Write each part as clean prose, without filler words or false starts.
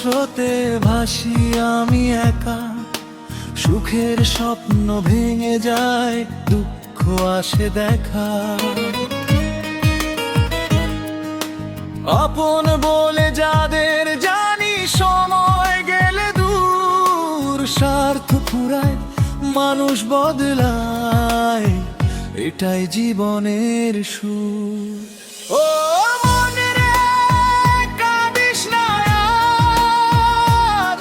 স্রোতে ভাসি আমি একা, সুখের স্বপ্ন ভেঙে যায়, দুঃখ আসে দেখা। আপন বলে যাদের জানি সময় গেলে দূর, স্বার্থ ফুরায় মানুষ বদলায়, এটাই জীবনের সুর। ও মনে রে কাঁদিস না আর,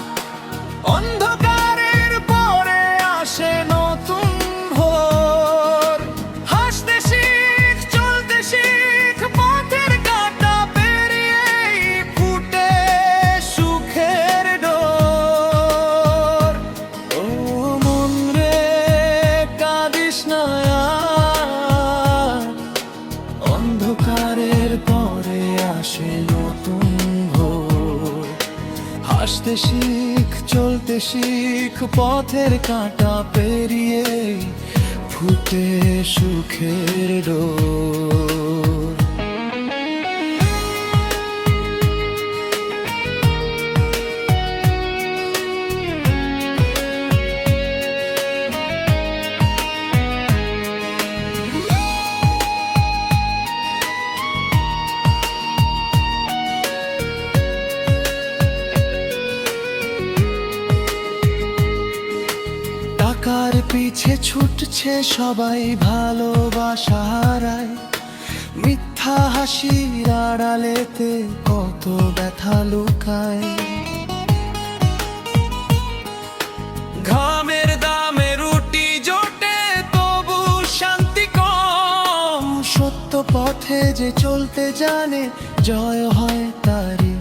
অন্ধকারের পরে আসে নতুন ভোর। হাসতে শিখ, চলতে শিখ, পথের কাঁটা পেরিয়েই ফুটে সুখের ডোর। ও মন রে কাঁদিস না আর, অন্ধকারের পরে আসে নতুন ভোর। হাসতে শিখ, চলতে শিখ, পথের কাঁটা পেরিয়ে ফুটে সুখের ডোর। টাকার পিছে ছুটছে সবাই, ভালোবাসা হারায়, মিথ্যা হাসির আড়ালেতে কত ব্যথা লুকায়। ঘামের দামে রুটি জোটে তবু শান্তি কম, সত্য পথে যে চলতে জানে জয় হয় তারি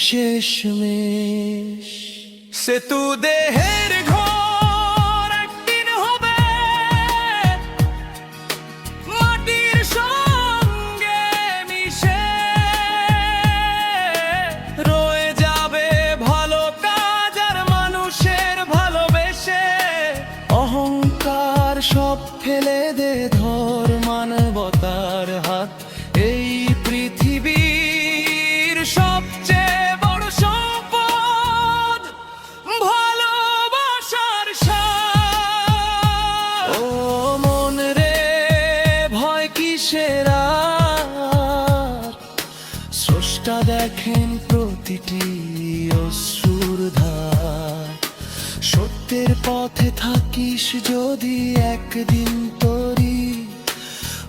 শেষমেশ। সেতু দেহের ঘর একদিন হবে, মাটির সঙ্গে মিশে রয়ে যাবে ভালো কাজ আর মানুষের ভালোবেসে। অহংকার সব ফেলে দে, ধর মানবতার হাত, এই পৃথিবীর সবচেয়ে বড় সম্পদ ভালোবাসার স্বাদ। ও মন রে ভয় কিসের আর, স্রষ্টা দেখেন প্রতিটি অশ্রুর ধার। সত্যের পথে থাকিস যদি একদিন তোরই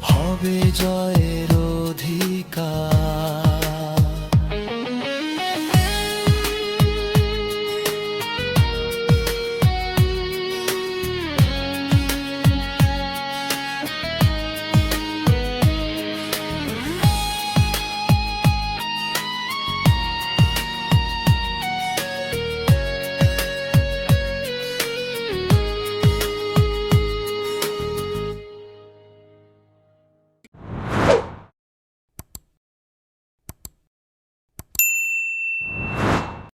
হবে জয়ের অধিকার।